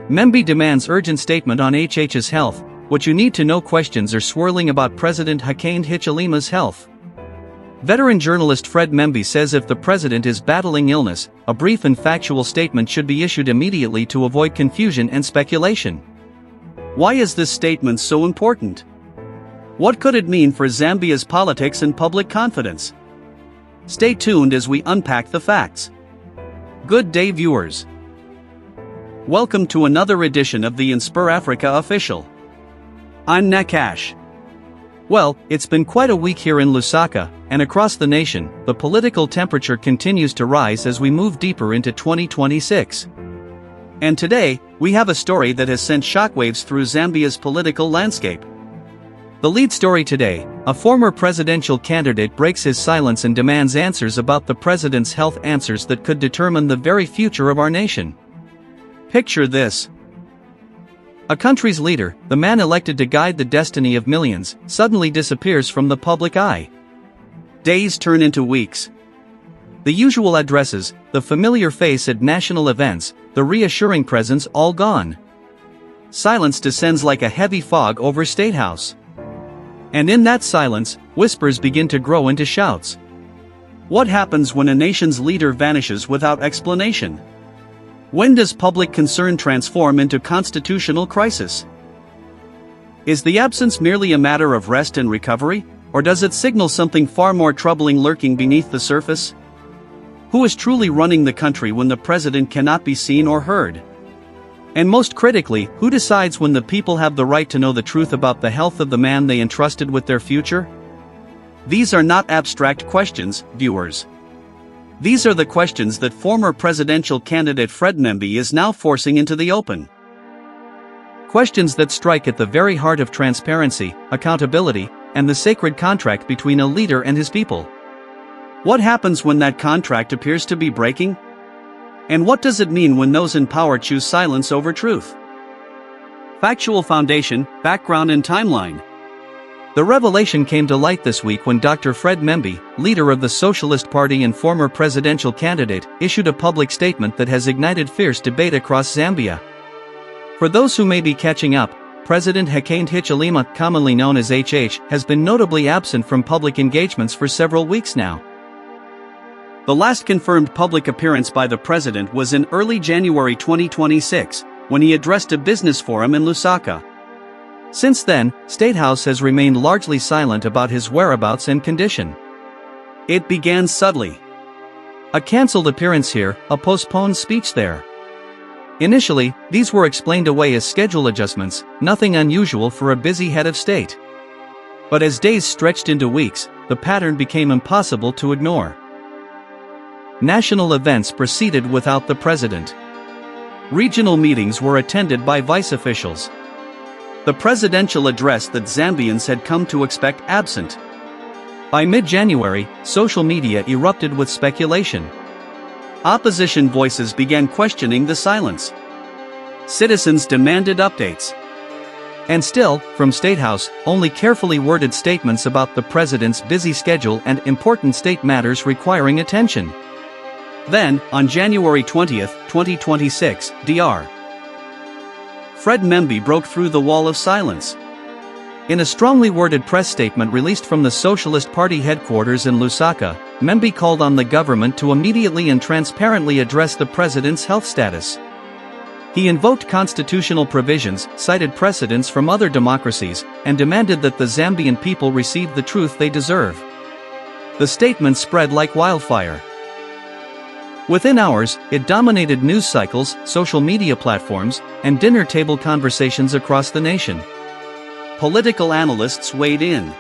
Membi demands urgent statement on HH's health. What you need to know questions are swirling about President Hakainde Hichilema's health. Veteran journalist Fred Membi says if the president is battling illness, a brief and factual statement should be issued immediately to avoid confusion and speculation. Why is this statement so important? What could it mean for Zambia's politics and public confidence? Stay tuned as we unpack the facts. Good day, viewers. Welcome to another edition of the InspirAfrica Official. I'm Nakash. Well, it's been quite a week here in Lusaka, and across the nation, the political temperature continues to rise as we move deeper into 2026. And today, we have a story that has sent shockwaves through Zambia's political landscape. The lead story today: a former presidential candidate breaks his silence and demands answers about the president's health, answers that could determine the very future of our nation. Picture this. A country's leader, the man elected to guide the destiny of millions, suddenly disappears from the public eye. Days turn into weeks. The usual addresses, the familiar face at national events, the reassuring presence, all gone. Silence descends like a heavy fog over State House. And in that silence, whispers begin to grow into shouts. What happens when a nation's leader vanishes without explanation? When does public concern transform into constitutional crisis? Is the absence merely a matter of rest and recovery, or does it signal something far more troubling lurking beneath the surface? Who is truly running the country when the president cannot be seen or heard? And most critically, who decides when the people have the right to know the truth about the health of the man they entrusted with their future? These are not abstract questions, viewers. These are the questions that former presidential candidate Fred Membi is now forcing into the open. Questions that strike at the very heart of transparency, accountability, and the sacred contract between a leader and his people. What happens when that contract appears to be breaking? And what does it mean when those in power choose silence over truth? Factual foundation, background and timeline. The revelation came to light this week when Dr. Fred Membi, leader of the Socialist Party and former presidential candidate, issued a public statement that has ignited fierce debate across Zambia. For those who may be catching up, President Hakainde Hichilema, commonly known as HH, has been notably absent from public engagements for several weeks now. The last confirmed public appearance by the president was in early January 2026, when he addressed a business forum in Lusaka. Since then, State House has remained largely silent about his whereabouts and condition. It began subtly. A cancelled appearance here, a postponed speech there. Initially, these were explained away as schedule adjustments, nothing unusual for a busy head of state. But as days stretched into weeks, the pattern became impossible to ignore. National events proceeded without the president. Regional meetings were attended by vice officials. The presidential address that Zambians had come to expect absent. By mid-January, social media erupted with speculation. Opposition voices began questioning the silence. Citizens demanded updates. And still, from State House, only carefully worded statements about the president's busy schedule and important state matters requiring attention. Then, on January 20, 2026, Dr. Fred Membi broke through the wall of silence. In a strongly worded press statement released from the Socialist Party headquarters in Lusaka, Membi called on the government to immediately and transparently address the president's health status. He invoked constitutional provisions, cited precedents from other democracies, and demanded that the Zambian people receive the truth they deserve. The statement spread like wildfire. Within hours, it dominated news cycles, social media platforms, and dinner table conversations across the nation. Political analysts weighed in.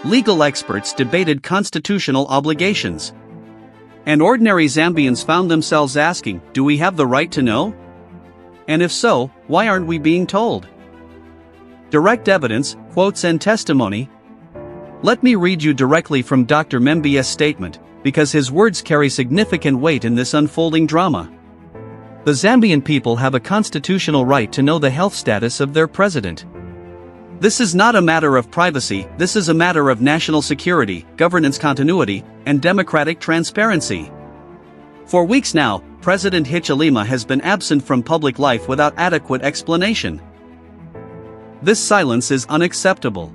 Legal experts debated constitutional obligations. And ordinary Zambians found themselves asking, do we have the right to know? And if so, why aren't we being told? Direct evidence, quotes and testimony. Let me read you directly from Dr. Membi's statement, because his words carry significant weight in this unfolding drama. The Zambian people have a constitutional right to know the health status of their president. This is not a matter of privacy, this is a matter of national security, governance continuity, and democratic transparency. For weeks now, President Hichilema has been absent from public life without adequate explanation. This silence is unacceptable.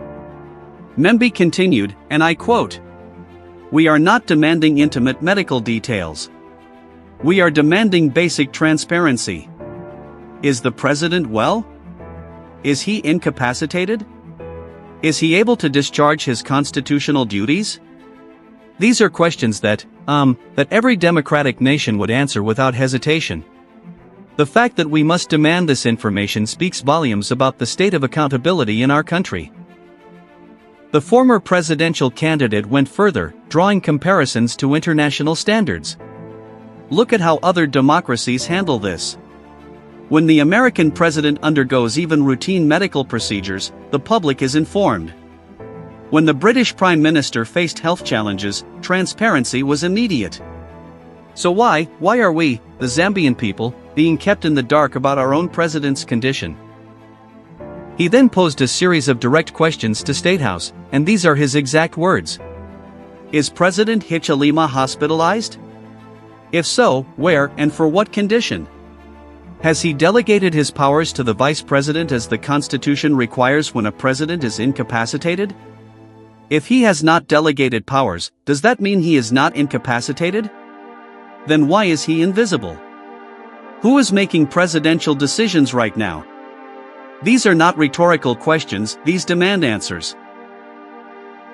Membi continued, and I quote, "We are not demanding intimate medical details. We are demanding basic transparency. Is the president well? Is he incapacitated? Is he able to discharge his constitutional duties?" These are questions that every democratic nation would answer without hesitation. The fact that we must demand this information speaks volumes about the state of accountability in our country. The former presidential candidate went further, drawing comparisons to international standards. Look at how other democracies handle this. When the American president undergoes even routine medical procedures, the public is informed. When the British Prime Minister faced health challenges, transparency was immediate. So why are we, the Zambian people, being kept in the dark about our own president's condition? He then posed a series of direct questions to State House, and these are his exact words. Is President Hichilema hospitalized? If so, where and for what condition? Has he delegated his powers to the vice president as the Constitution requires when a president is incapacitated? If he has not delegated powers, does that mean he is not incapacitated? Then why is he invisible? Who is making presidential decisions right now? These are not rhetorical questions, these demand answers.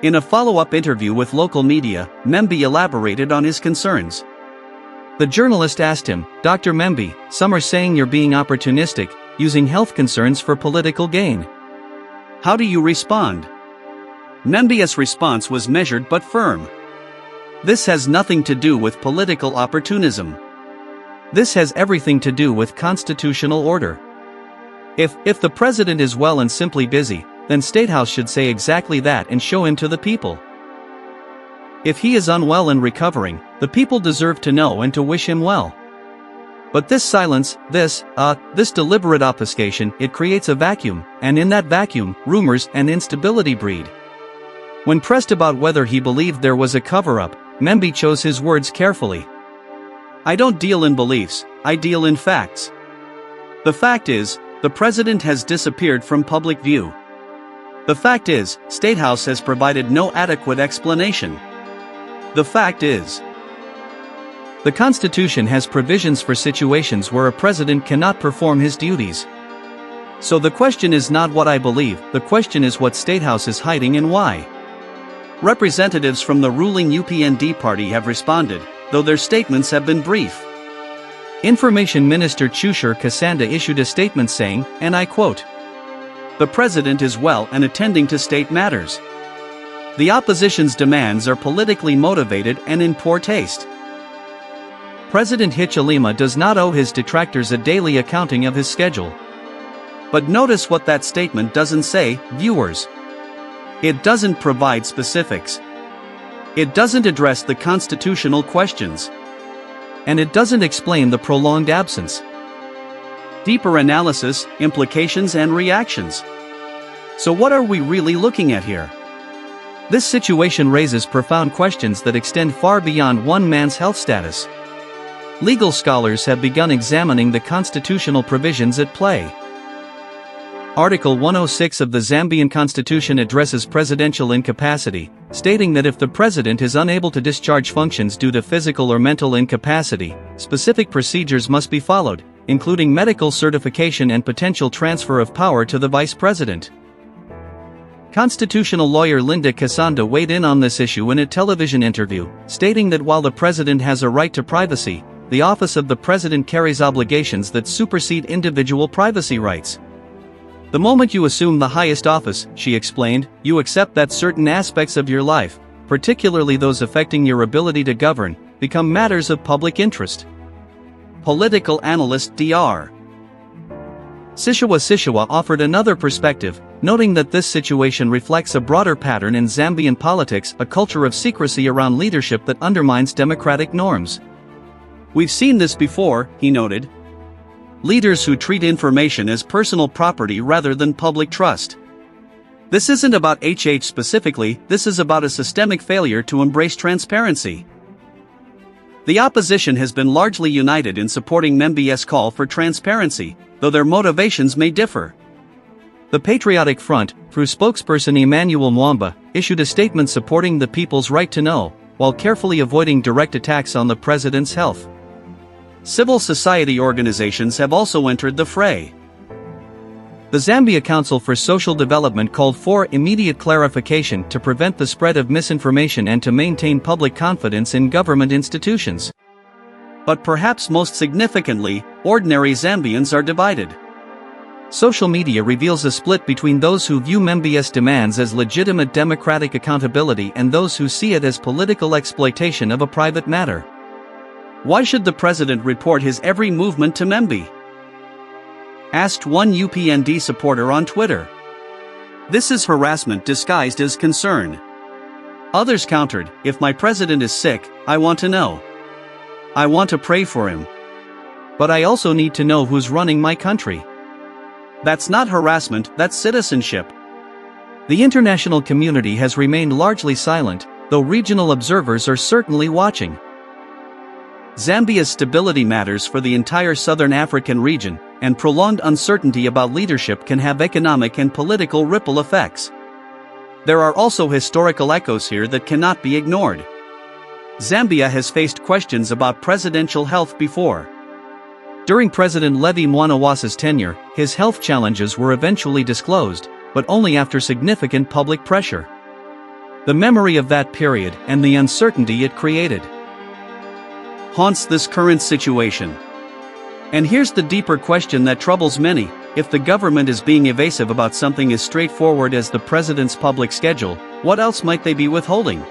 In a follow-up interview with local media, Membi elaborated on his concerns. The journalist asked him, "Dr. Membi, some are saying you're being opportunistic, using health concerns for political gain. How do you respond?" Membi's response was measured but firm. "This has nothing to do with political opportunism. This has everything to do with constitutional order. If the president is well and simply busy, then State House should say exactly that and show him to the people. If he is unwell and recovering, the people deserve to know and to wish him well. But this silence, this deliberate obfuscation, it creates a vacuum, and in that vacuum, rumors and instability breed." When pressed about whether he believed there was a cover-up, Membi chose his words carefully. "I don't deal in beliefs, I deal in facts. The fact is, the president has disappeared from public view. The fact is, State House has provided no adequate explanation. The fact is, the Constitution has provisions for situations where a president cannot perform his duties. So the question is not what I believe, the question is what State House is hiding and why." Representatives from the ruling UPND party have responded, though their statements have been brief. Information Minister Chushur Kasanda issued a statement saying, and I quote, "The president is well and attending to state matters. The opposition's demands are politically motivated and in poor taste." President Hichilema does not owe his detractors a daily accounting of his schedule. But notice what that statement doesn't say, viewers. It doesn't provide specifics. It doesn't address the constitutional questions. And it doesn't explain the prolonged absence. Deeper analysis, implications and reactions. So what are we really looking at here? This situation raises profound questions that extend far beyond one man's health status. Legal scholars have begun examining the constitutional provisions at play. Article 106 of the Zambian Constitution addresses presidential incapacity, stating that if the president is unable to discharge functions due to physical or mental incapacity, specific procedures must be followed, including medical certification and potential transfer of power to the vice president. Constitutional lawyer Linda Kasanda weighed in on this issue in a television interview, stating that while the president has a right to privacy, the office of the president carries obligations that supersede individual privacy rights. The moment you assume the highest office, she explained, you accept that certain aspects of your life, particularly those affecting your ability to govern, become matters of public interest. Political analyst Dr. Sishiwa offered another perspective, noting that this situation reflects a broader pattern in Zambian politics, a culture of secrecy around leadership that undermines democratic norms. "We've seen this before," he noted. "Leaders who treat information as personal property rather than public trust. This isn't about HH specifically, this is about a systemic failure to embrace transparency." The opposition has been largely united in supporting Membi's call for transparency, though their motivations may differ. The Patriotic Front, through spokesperson Emmanuel Mwamba, issued a statement supporting the people's right to know, while carefully avoiding direct attacks on the president's health. Civil society organizations have also entered the fray. The Zambia Council for Social Development called for immediate clarification to prevent the spread of misinformation and to maintain public confidence in government institutions. But perhaps most significantly, ordinary Zambians are divided. Social media reveals a split between those who view Membi's demands as legitimate democratic accountability and those who see it as political exploitation of a private matter. Why should the president report his every movement to Membi? Asked one UPND supporter on Twitter. This is harassment disguised as concern. Others countered, if my president is sick, I want to know. I want to pray for him. But I also need to know who's running my country. That's not harassment, that's citizenship. The international community has remained largely silent, though regional observers are certainly watching. Zambia's stability matters for the entire southern African region, and prolonged uncertainty about leadership can have economic and political ripple effects. There are also historical echoes here that cannot be ignored. Zambia has faced questions about presidential health before. During President Levi Mwanawasa's tenure, his health challenges were eventually disclosed, but only after significant public pressure. The memory of that period and the uncertainty it created haunts this current situation. And here's the deeper question that troubles many: if the government is being evasive about something as straightforward as the president's public schedule, what else might they be withholding?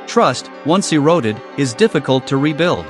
Trust, once eroded, is difficult to rebuild.